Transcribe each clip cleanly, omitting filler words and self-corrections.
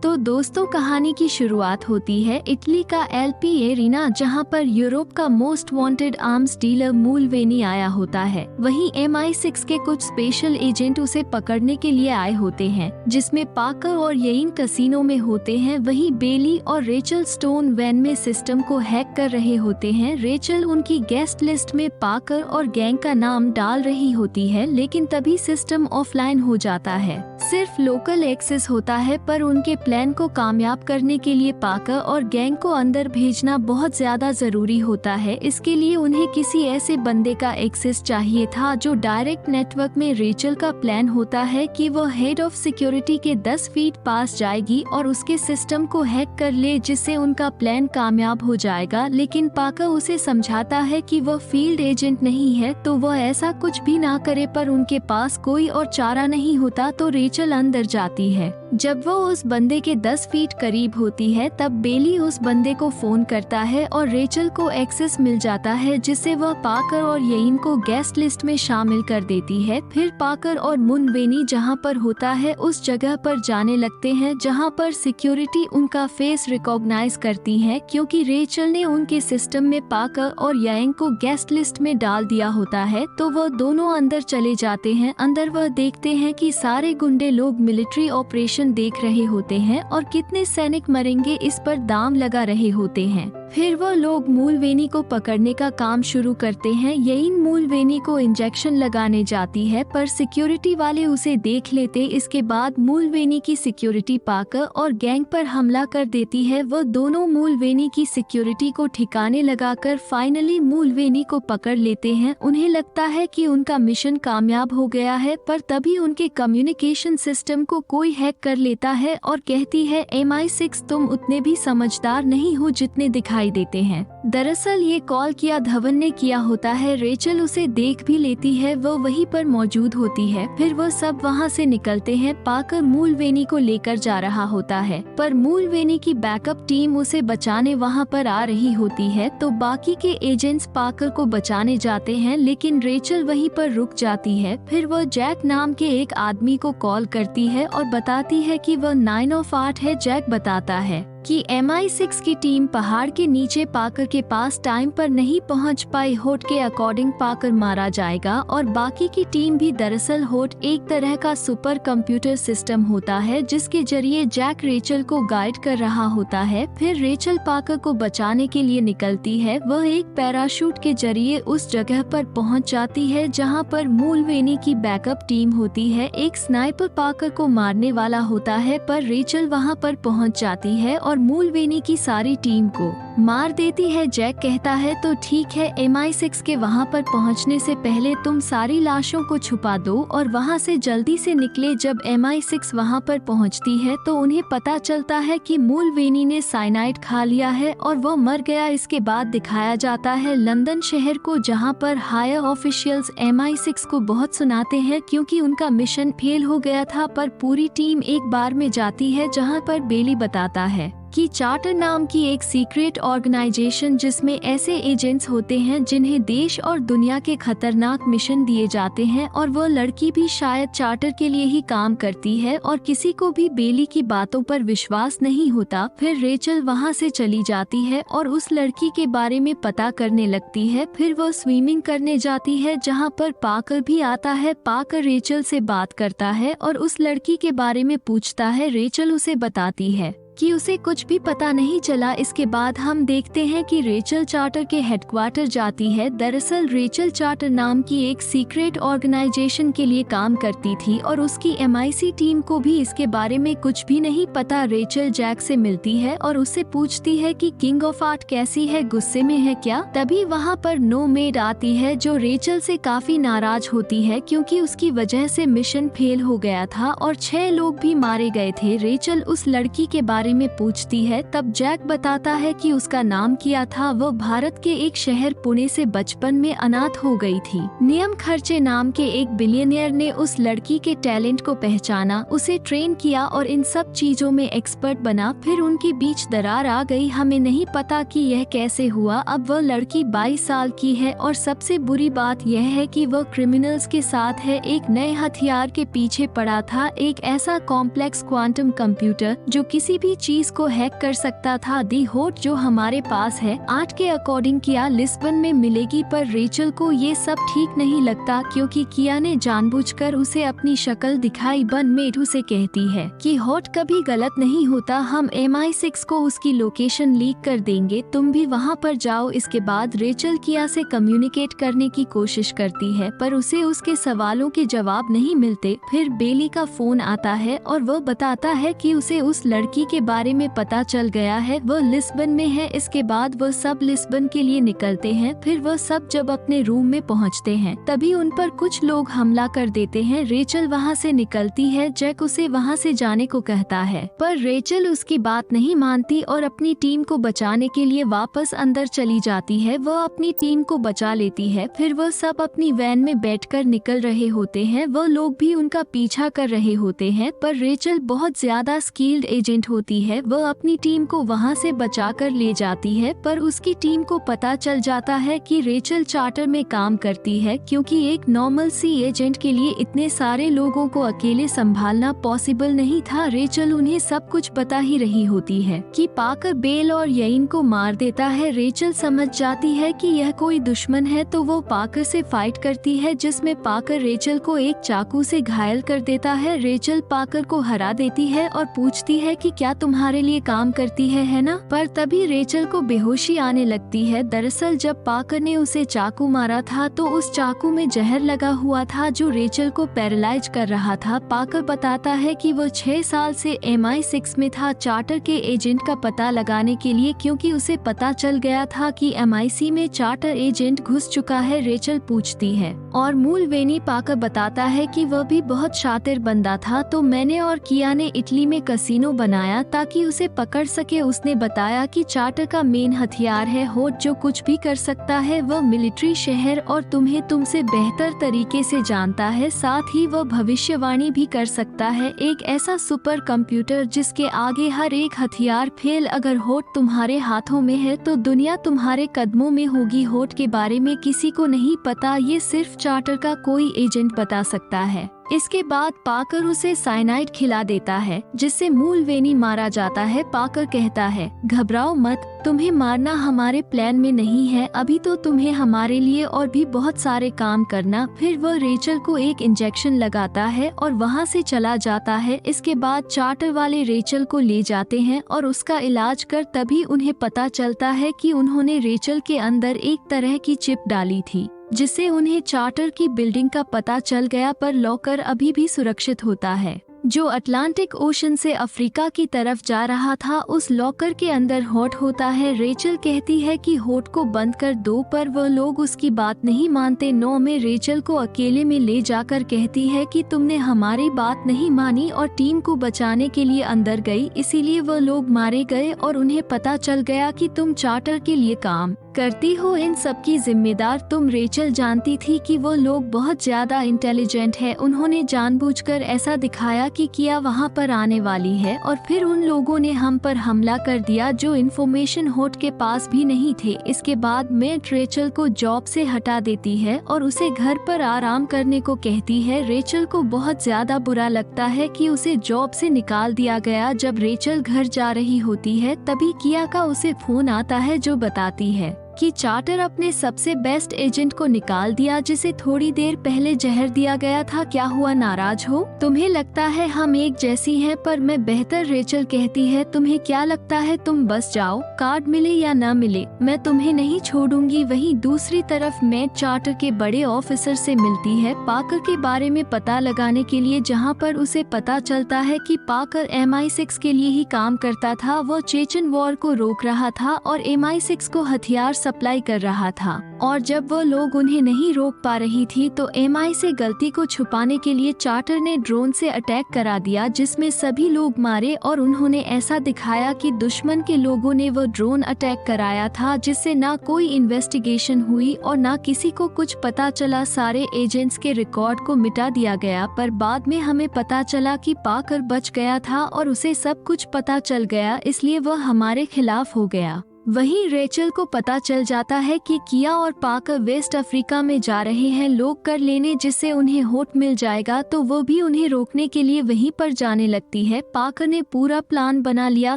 तो दोस्तों, कहानी की शुरुआत होती है इटली का एलपी एरिना, जहां पर यूरोप का मोस्ट वांटेड आर्म्स डीलर मुलवेनी आया होता है। वहीं MI6 के कुछ स्पेशल एजेंट उसे पकड़ने के लिए आए होते हैं, जिसमें पाकर और येइन कसिनो में होते हैं। वहीं बेली और रेचल स्टोन वैन में सिस्टम को हैक कर रहे होते हैं। रेचल उनकी गेस्ट लिस्ट में पाकर और गैंग का नाम डाल रही होती है, लेकिन तभी सिस्टम ऑफलाइन हो जाता है। सिर्फ लोकल एक्सेस होता है, पर उनके प्लान को कामयाब करने के लिए पाकर और गैंग को अंदर भेजना बहुत ज्यादा जरूरी होता है। इसके लिए उन्हें किसी ऐसे बंदे का एक्सेस चाहिए था जो डायरेक्ट नेटवर्क में रेचल का प्लान होता है कि वो हेड ऑफ सिक्योरिटी के 10 फीट पास जाएगी और उसके सिस्टम को हैक कर ले, जिससे उनका प्लान कामयाब हो जाएगा। लेकिन पाकर उसे समझाता है कि वो फील्ड एजेंट नहीं है, तो वो ऐसा कुछ भी ना करे, पर उनके पास कोई और चारा नहीं होता तो रेचल अंदर जाती है। जब वो उस बंदे के 10 फीट करीब होती है, तब बेली उस बंदे को फोन करता है और रेचल को एक्सेस मिल जाता है, जिससे वह पाकर और येइन को गेस्ट लिस्ट में शामिल कर देती है। फिर पाकर और मुलवेनी जहां पर होता है उस जगह पर जाने लगते हैं, जहां पर सिक्योरिटी उनका फेस रिकॉग्नाइज करती है, क्योंकि रेचल ने उनके सिस्टम में पाकर और येइन को गेस्ट लिस्ट में डाल दिया होता है। तो वह दोनों अंदर चले जाते हैं। अंदर वह देखते हैं कि सारे गुंडे लोग मिलिट्री ऑपरेशन देख रहे होते हैं और कितने सैनिक मरेंगे इस पर दांव लगा रहे होते हैं। फिर वो लोग मुलवेनी को पकड़ने का काम शुरू करते हैं। येइन मुलवेनी को इंजेक्शन लगाने जाती है, पर सिक्योरिटी वाले उसे देख लेते। इसके बाद मुलवेनी की सिक्योरिटी पाकर और गैंग पर हमला कर देती है। वो दोनों मुलवेनी की सिक्योरिटी को ठिकाने लगाकर फाइनली मुलवेनी को पकड़ लेते हैं। उन्हें लगता है कि उनका मिशन कामयाब हो गया है, पर तभी उनके कम्युनिकेशन सिस्टम को कोई हैक कर लेता है और कहती है, MI6 तुम उतने भी समझदार नहीं हो जितने दिखाई देते हैं। दरअसल ये कॉल किया धवन ने किया होता है। रेचल उसे देख भी लेती है, वो वहीं पर मौजूद होती है। फिर वो सब वहाँ से निकलते हैं। पाकर मुलवेनी को लेकर जा रहा होता है, पर मुलवेनी की बैकअप टीम उसे बचाने वहाँ पर आ रही होती है। तो बाकी के एजेंट्स पाकर को बचाने जाते हैं, लेकिन रेचल वहीं पर रुक जाती है। फिर वो जैक नाम के एक आदमी को कॉल करती है और बताती है कि वह 9 of 8 है। जैक बताता है कि MI6 की टीम पहाड़ के नीचे पाकर के पास टाइम पर नहीं पहुंच पाई। होट के अकॉर्डिंग पाकर मारा जाएगा और बाकी की टीम भी। दरअसल होट एक तरह का सुपर कंप्यूटर सिस्टम होता है, जिसके जरिए जैक रेचल को गाइड कर रहा होता है। फिर रेचल पाकर को बचाने के लिए निकलती है। वह एक पैराशूट के जरिए उस जगह पर पहुंच जाती है जहां पर मुलवेनी की बैकअप टीम होती है। एक स्नाइपर पाकर को मारने वाला होता है, पर रेचल वहां पर पहुंच जाती है और मुलवेनी की सारी टीम को मार देती है। जैक कहता है, तो ठीक है, MI6 के वहाँ पर पहुँचने से पहले तुम सारी लाशों को छुपा दो और वहाँ से जल्दी से निकले। जब MI6 वहाँ पर पहुँचती है तो उन्हें पता चलता है कि मुलवेनी ने साइनाइड खा लिया है और वो मर गया। इसके बाद दिखाया जाता है लंदन शहर को, जहाँ पर हायर ऑफिशियल्स MI6 को बहुत सुनाते हैं क्योंकि उनका मिशन फेल हो गया था। पर पूरी टीम एक बार में जाती है, जहाँ पर बेली बताता है कि चार्टर नाम की एक सीक्रेट ऑर्गेनाइजेशन, जिसमें ऐसे एजेंट्स होते हैं जिन्हें देश और दुनिया के खतरनाक मिशन दिए जाते हैं, और वो लड़की भी शायद चार्टर के लिए ही काम करती है और किसी को भी बेली की बातों पर विश्वास नहीं होता। फिर रेचल वहां से चली जाती है और उस लड़की के बारे में पता करने लगती है। फिर वो स्विमिंग करने जाती है, जहाँ पर पाकर भी आता है। पाकर रेचल से बात करता है और उस लड़की के बारे में पूछता है। रेचल उसे बताती है कि उसे कुछ भी पता नहीं चला। इसके बाद हम देखते हैं कि रेचल चार्टर के हेडक्वार्टर जाती है। दरअसल रेचल चार्टर नाम की एक सीक्रेट ऑर्गेनाइजेशन के लिए काम करती थी और उसकी MI6 टीम को भी इसके बारे में कुछ भी नहीं पता। रेचल जैक से मिलती है और उससे पूछती है कि किंग ऑफ आर्ट कैसी है, गुस्से में है क्या। तभी वहाँ पर नोमेड आती है, जो रेचल से काफी नाराज होती है क्योंकि उसकी वजह से मिशन फेल हो गया था और 6 लोग भी मारे गए थे। रेचल उस लड़की के बारे बारे में पूछती है तब जैक बताता है कि उसका नाम किया था। वो भारत के एक शहर पुणे से बचपन में अनाथ हो गई थी। नियम खर्चे नाम के एक बिलियनियर ने उस लड़की के टैलेंट को पहचाना, उसे ट्रेन किया और इन सब चीजों में एक्सपर्ट बना। फिर उनके बीच दरार आ गई। हमें नहीं पता कि यह कैसे हुआ। अब वह लड़की 22 साल की है और सबसे बुरी बात यह है कि वह क्रिमिनल्स के साथ है, एक नए हथियार के पीछे पड़ा था, एक ऐसा कॉम्प्लेक्स क्वांटम कंप्यूटर जो किसी भी चीज को हैक कर सकता था। दी होट जो हमारे पास है 8 के अकॉर्डिंग किया लिस्बन में मिलेगी, पर रेचल को ये सब ठीक नहीं लगता क्योंकि किया ने जानबूझकर उसे अपनी शक्ल दिखाई। बन मेट उसे कहती है कि होट कभी गलत नहीं होता, हम MI6 को उसकी लोकेशन लीक कर देंगे, तुम भी वहाँ पर जाओ। इसके बाद रेचल किया से कम्युनिकेट करने की कोशिश करती है पर उसे उसके सवालों के जवाब नहीं मिलते। फिर बेली का फोन आता है और वह बताता है कि उसे उस लड़की के बारे में पता चल गया है, वह लिस्बन में है। इसके बाद वह सब लिस्बन के लिए निकलते हैं। फिर वह सब जब अपने रूम में पहुंचते हैं तभी उन पर कुछ लोग हमला कर देते हैं। रेचल वहां से निकलती है। जैक उसे वहां से जाने को कहता है पर रेचल उसकी बात नहीं मानती और अपनी टीम को बचाने के लिए वापस अंदर चली जाती है। वह अपनी टीम को बचा लेती है। फिर वह सब अपनी वैन में बैठकर निकल रहे होते हैं। वह लोग भी उनका पीछा कर रहे होते हैं पर रेचल बहुत ज्यादा स्किल्ड एजेंट होती है। वह अपनी टीम को वहां से बचाकर ले जाती है पर उसकी टीम को पता चल जाता है कि रेचल चार्टर में काम करती है क्योंकि एक नॉर्मल सी एजेंट के लिए इतने सारे लोगों को अकेले संभालना पॉसिबल नहीं था। रेचल उन्हें सब कुछ बता ही रही होती है कि पाकर बेल और यईन को मार देता है। रेचल समझ जाती है कि यह कोई दुश्मन है तो वो पाकर से फाइट करती है जिसमें पाकर रेचल को एक चाकू से घायल कर देता है। रेचल पाकर को हरा देती है और पूछती है कि क्या तुम्हारे लिए काम करती है ना? पर तभी रेचल को बेहोशी आने लगती है। दरअसल जब पाकर ने उसे चाकू मारा था तो उस चाकू में जहर लगा हुआ था जो रेचल को पैरालाइज कर रहा था। पाकर बताता है कि वो 6 साल से MI6 में था चार्टर के एजेंट का पता लगाने के लिए क्योंकि उसे पता चल गया था कि MI6 में चार्टर एजेंट घुस चुका है। रेचल पूछती है और मूल वेनी पाकर बताता है कि वह भी बहुत शातिर बंदा था, तो मैंने और किया ने इटली में कसिनो बनाया ताकि उसे पकड़ सके। उसने बताया कि चार्टर का मेन हथियार है होट जो कुछ भी कर सकता है। वह मिलिट्री शहर और तुम्हें तुमसे बेहतर तरीके से जानता है, साथ ही वह भविष्यवाणी भी कर सकता है। एक ऐसा सुपर कंप्यूटर जिसके आगे हर एक हथियार फेल। अगर होट तुम्हारे हाथों में है तो दुनिया तुम्हारे कदमों में होगी। होट के बारे में किसी को नहीं पता, ये सिर्फ चार्टर का कोई एजेंट बता सकता है। इसके बाद पाकर उसे साइनाइड खिला देता है जिससे मूल वेनी मारा जाता है। पाकर कहता है घबराओ मत, तुम्हें मारना हमारे प्लान में नहीं है, अभी तो तुम्हें हमारे लिए और भी बहुत सारे काम करना। फिर वह रेचल को एक इंजेक्शन लगाता है और वहां से चला जाता है। इसके बाद चार्टर वाले रेचल को ले जाते हैं और उसका इलाज कर तभी उन्हें पता चलता है कि उन्होंने रेचल के अंदर एक तरह की चिप डाली थी जिससे उन्हें चार्टर की बिल्डिंग का पता चल गया, पर लॉकर अभी भी सुरक्षित होता है जो अटलांटिक ओशन से अफ्रीका की तरफ जा रहा था। उस लॉकर के अंदर होट होता है। रेचल कहती है कि होट को बंद कर दो पर वह लोग उसकी बात नहीं मानते। 9 में रेचल को अकेले में ले जाकर कहती है कि तुमने हमारी बात नहीं मानी और टीम को बचाने के लिए अंदर गई, इसीलिए वह लोग मारे गए और उन्हें पता चल गया कि तुम चार्टर के लिए काम करती हो। इन सब की जिम्मेदार तुम। रेचल जानती थी कि वो लोग बहुत ज्यादा इंटेलिजेंट है। उन्होंने जानबूझकर ऐसा दिखाया कि किया वहां पर आने वाली है और फिर उन लोगों ने हम पर हमला कर दिया जो इन्फॉर्मेशन होट के पास भी नहीं थे। इसके बाद मैट रेचल को जॉब से हटा देती है और उसे घर पर आराम करने को कहती है। रेचल को बहुत ज्यादा बुरा लगता है कि उसे जॉब से निकाल दिया गया। जब रेचल घर जा रही होती है तभी किया का उसे फोन आता है जो बताती है कि चार्टर अपने सबसे बेस्ट एजेंट को निकाल दिया जिसे थोड़ी देर पहले जहर दिया गया था। क्या हुआ, नाराज हो? तुम्हें लगता है हम एक जैसी हैं पर मैं बेहतर। रेचल कहती है तुम्हें क्या लगता है तुम बस जाओ, कार्ड मिले या न मिले मैं तुम्हें नहीं छोड़ूंगी। वहीं दूसरी तरफ मैट चार्टर के बड़े ऑफिसर से मिलती है पाकर के बारे में पता लगाने के लिए, जहां पर उसे पता चलता है कि पाकर MI6 के लिए ही काम करता था। वो चेचन वॉर को रोक रहा था और MI6 को हथियार सप्लाई कर रहा था, और जब वो लोग उन्हें नहीं रोक पा रही थी तो एमआई से गलती को छुपाने के लिए चार्टर ने ड्रोन से अटैक करा दिया, जिसमें सभी लोग मारे और उन्होंने ऐसा दिखाया कि दुश्मन के लोगों ने वो ड्रोन अटैक कराया था, जिससे ना कोई इन्वेस्टिगेशन हुई और ना किसी को कुछ पता चला। सारे एजेंट्स के रिकॉर्ड को मिटा दिया गया, पर बाद में हमें पता चला कि पाकर बच गया था और उसे सब कुछ पता चल गया, इसलिए वह हमारे खिलाफ हो गया। वहीं रेचल को पता चल जाता है कि किया और पाकर वेस्ट अफ्रीका में जा रहे हैं लोग कर लेने, जिससे उन्हें होट मिल जाएगा, तो वो भी उन्हें रोकने के लिए वहीं पर जाने लगती है। पाकर ने पूरा प्लान बना लिया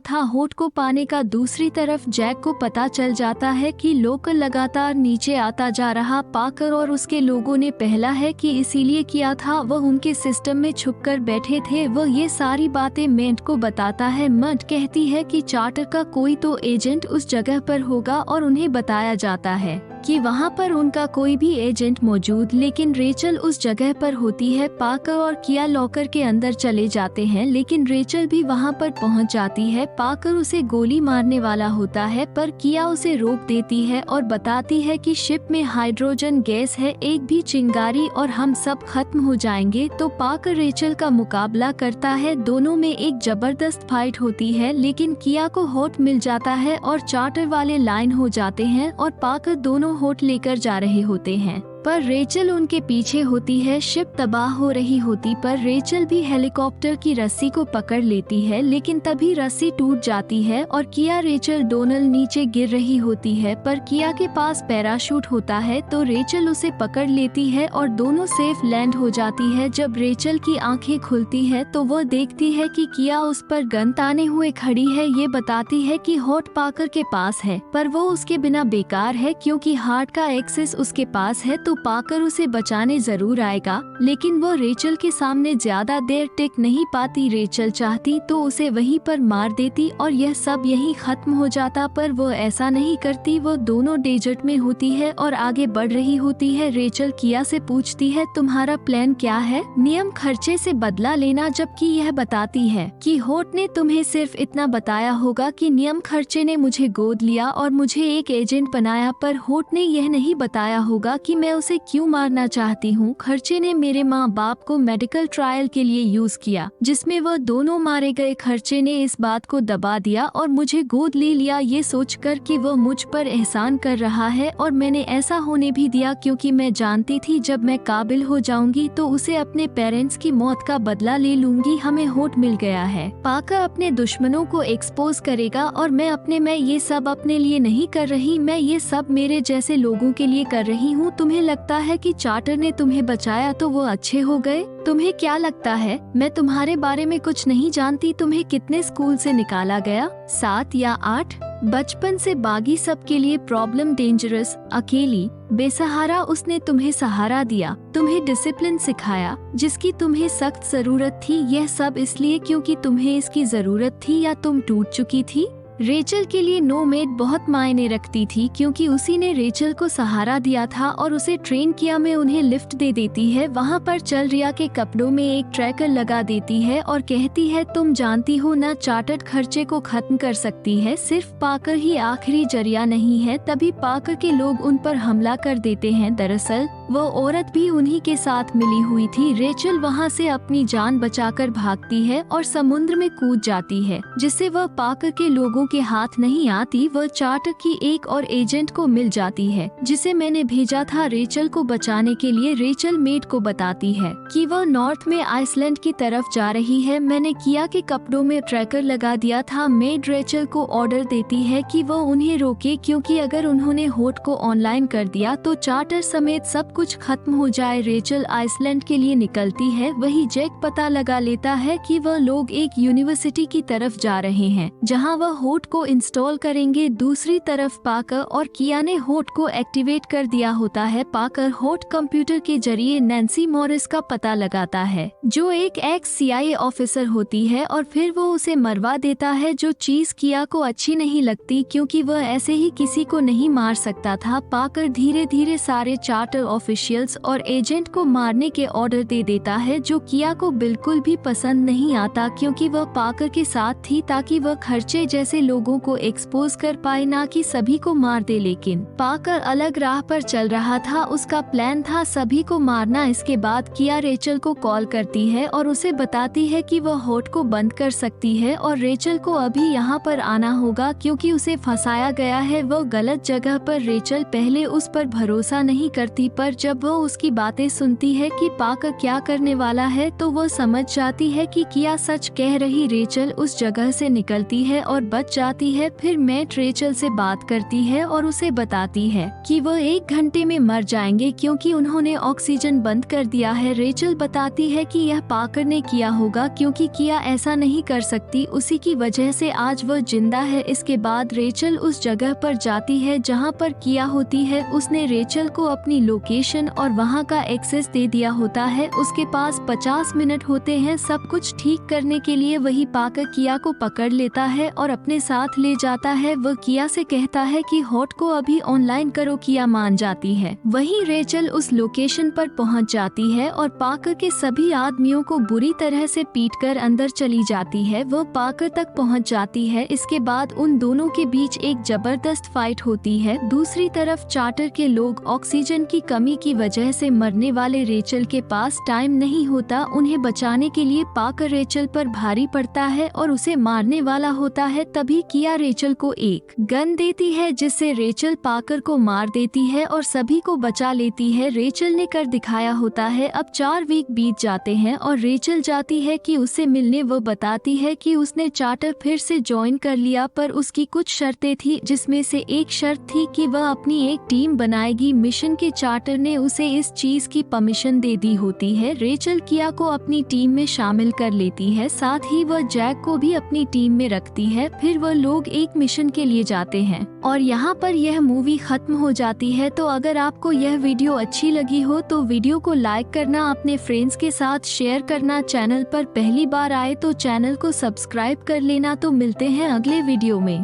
था होट को पाने का। दूसरी तरफ जैक को पता चल जाता है कि लोकल लगातार नीचे आता जा रहा। पाकर और उसके लोगों ने पहला है कि इसीलिए किया था, वह उनके सिस्टम में छुपकर बैठे थे। वह ये सारी बातें मेंट को बताता है। मेंट कहती है कि चार्टर का कोई तो एजेंट उस जगह पर होगा और उन्हें बताया जाता है कि वहाँ पर उनका कोई भी एजेंट मौजूद, लेकिन रेचल उस जगह पर होती है। पाकर और किया लॉकर के अंदर चले जाते हैं, लेकिन रेचल भी वहाँ पर पहुँच जाती है। पाकर उसे गोली मारने वाला होता है, पर किया उसे रोक देती है और बताती है कि शिप में हाइड्रोजन गैस है, एक भी चिंगारी और हम सब खत्म हो जाएंगे। तो पाकर रेचल का मुकाबला करता है, दोनों में एक जबरदस्त फाइट होती है, लेकिन किया को होट मिल जाता है और चार्टर वाले लाइन हो जाते हैं और पाकर दोनों होट लेकर जा रहे होते हैं, पर रेचल उनके पीछे होती है। शिप तबाह हो रही होती पर रेचल भी हेलीकॉप्टर की रस्सी को पकड़ लेती है, लेकिन तभी रस्सी टूट जाती है और किया रेचल दोनों नीचे गिर रही होती है, पर किया के पास पैराशूट होता है तो रेचल उसे पकड़ लेती है और दोनों सेफ लैंड हो जाती है। जब रेचल की आंखें खुलती है तो वह देखती है कि किया उस पर गन ताने हुए खड़ी है। ये बताती है कि होट पाकर के पास है, पर वो उसके बिना बेकार है क्योंकि हार्ट का एक्सेस उसके पास है, तो पाकर उसे बचाने जरूर आएगा, लेकिन वो रेचल के सामने ज्यादा देर टिक नहीं पाती। रेचल चाहती तो उसे वहीं पर मार देती और यह सब यहीं खत्म हो जाता, पर वो ऐसा नहीं करती। वो दोनों डेजर्ट में होती है और आगे बढ़ रही होती है। रेचल किया से पूछती है, तुम्हारा प्लान क्या है? नियम खर्चे से बदला लेना, जबकि यह बताती है कि होट ने तुम्हें सिर्फ इतना बताया होगा कि नियम खर्चे ने मुझे गोद लिया और मुझे एक एजेंट बनाया, पर होट ने यह नहीं बताया होगा कि मैं उसे क्यों मारना चाहती हूँ। खर्चे ने मेरे माँ बाप को मेडिकल ट्रायल के लिए यूज किया, जिसमें वह दोनों मारे गए। खर्चे ने इस बात को दबा दिया और मुझे गोद ले लिया, ये सोचकर कि वह मुझ पर एहसान कर रहा है, और मैंने ऐसा होने भी दिया क्योंकि मैं जानती थी जब मैं काबिल हो जाऊंगी तो उसे अपने पेरेंट्स की मौत का बदला ले लूंगी। हमें होट मिल गया है। पाकर अपने दुश्मनों को एक्सपोज करेगा और मैं ये सब अपने लिए नहीं कर रही, मैं ये सब मेरे जैसे लोगों के लिए कर रही हूँ। तुम्हें लगता है कि चार्टर ने तुम्हें बचाया तो वो अच्छे हो गए? तुम्हें क्या लगता है मैं तुम्हारे बारे में कुछ नहीं जानती? तुम्हें कितने स्कूल से निकाला गया? 7 या 8? बचपन से बागी सबके लिए प्रॉब्लम, डेंजरस, अकेली, बेसहारा। उसने तुम्हें सहारा दिया, तुम्हें डिसिप्लिन सिखाया जिसकी तुम्हें सख्त जरूरत थी। यह सब इसलिए क्योंकि तुम्हें इसकी जरूरत थी या तुम टूट चुकी थी? रेचल के लिए नोमैड बहुत मायने रखती थी क्योंकि उसी ने रेचल को सहारा दिया था और उसे ट्रेन किया में उन्हें लिफ्ट दे देती है। वहाँ पर चल रिया के कपड़ों में एक ट्रैकर लगा देती है और कहती है, तुम जानती हो ना, चार्टर खर्चे को खत्म कर सकती है, सिर्फ पाकर ही आखिरी जरिया नहीं है। तभी पाकर के लोग उन पर हमला कर देते हैं। दरअसल वो औरत भी उन्हीं के साथ मिली हुई थी। रेचल वहाँ से अपनी जान बचाकर भागती है और समुद्र में कूद जाती है, जिससे वह पाकर के लोगों के हाथ नहीं आती। वह चार्टर की एक और एजेंट को मिल जाती है जिसे मैंने भेजा था रेचल को बचाने के लिए। रेचल मेड को बताती है कि वह नॉर्थ में आइसलैंड की तरफ जा रही है। मैंने किया के कपड़ों में ट्रैकर लगा दिया था। मेड रेचल को ऑर्डर देती है कि वह उन्हें रोके क्योंकि अगर उन्होंने होट को ऑनलाइन कर दिया तो चार्टर समेत सब कुछ खत्म हो जाए। रेचल आइसलैंड के लिए निकलती है। वही जैक पता लगा लेता है कि वह लोग एक यूनिवर्सिटी की तरफ जा रहे हैं जहां वह होट को इंस्टॉल करेंगे। दूसरी तरफ पाकर और किया ने होट को एक्टिवेट कर दिया होता है। पाकर होट कंप्यूटर के जरिए नैन्सी मॉरिस का पता लगाता है जो एक एक्स CIA ऑफिसर होती है और फिर वो उसे मरवा देता है, जो चीज किया को अच्छी नहीं लगती क्योंकि वह ऐसे ही किसी को नहीं मार सकता था। पाकर धीरे धीरे सारे चार्टर ऑफिसर ऑफिशियल्स और एजेंट को मारने के ऑर्डर दे देता है, जो किया को बिल्कुल भी पसंद नहीं आता क्योंकि वह पाकर के साथ थी ताकि वह खर्चे जैसे लोगों को एक्सपोज कर पाए, ना कि सभी को मार दे। लेकिन पाकर अलग राह पर चल रहा था, उसका प्लान था सभी को मारना। इसके बाद किया रेचल को कॉल करती है और उसे बताती है कि वह होठ को बंद कर सकती है और रेचल को अभी यहाँ पर आना होगा क्योंकि उसे फंसाया गया है, वो गलत जगह पर। रेचल पहले उस पर भरोसा नहीं करती, पर जब वो उसकी बातें सुनती है कि पाकर क्या करने वाला है तो वो समझ जाती है कि किया सच कह रही। रेचल उस जगह से निकलती है और बच जाती है। फिर मैट रेचल से बात करती है और उसे बताती है कि वह 1 घंटे में मर जाएंगे क्योंकि उन्होंने ऑक्सीजन बंद कर दिया है। रेचल बताती है कि यह पाकर ने किया होगा क्योंकि किया ऐसा नहीं कर सकती, उसी की वजह से आज वह जिंदा है। इसके बाद रेचल उस जगह पर जाती है जहां पर किया होती है। उसने रेचल को अपनी लोकेशन और वहां का एक्सेस दे दिया होता है। उसके पास 50 मिनट होते हैं सब कुछ ठीक करने के लिए। वही पाकर किया को पकड़ लेता है और अपने साथ ले जाता है। वह किया से कहता है कि हॉट को अभी ऑनलाइन करो। किया मान जाती है। वहीं रेचल उस लोकेशन पर पहुंच जाती है और पाकर के सभी आदमियों को बुरी तरह से पीटकर अंदर चली जाती है। वह पाकर तक पहुंच जाती है। इसके बाद उन दोनों के बीच एक जबरदस्त फाइट होती है। दूसरी तरफ चार्टर के लोग ऑक्सीजन की कमी की वजह से मरने वाले रेचल के पास टाइम नहीं होता। उन्हें बचाने के लिए पाकर रेचल पर भारी पड़ता है और उसे मारने वाला होता है। तभी किया रेचल को एक गन देती है जिससे रेचल पाकर को मार देती है और सभी को बचा लेती है। रेचल ने कर दिखाया होता है। अब 4 वीक बीत जाते हैं और रेचल जाती है कि उससे मिलने। वो बताती है कि उसने चार्टर फिर से ज्वाइन कर लिया, पर उसकी कुछ शर्तें थी जिसमें से एक शर्त थी कि वह अपनी एक टीम बनाएगी मिशन के। चार्टर ने उसे इस चीज की परमिशन दे दी होती है। रेचल किया को अपनी टीम में शामिल कर लेती है, साथ ही वह जैक को भी अपनी टीम में रखती है। फिर वह लोग एक मिशन के लिए जाते हैं और यहाँ पर यह मूवी खत्म हो जाती है। तो अगर आपको यह वीडियो अच्छी लगी हो तो वीडियो को लाइक करना, अपने फ्रेंड्स के साथ शेयर करना। चैनल पर पहली बार आए तो चैनल को सब्सक्राइब कर लेना। तो मिलते हैं अगले वीडियो में।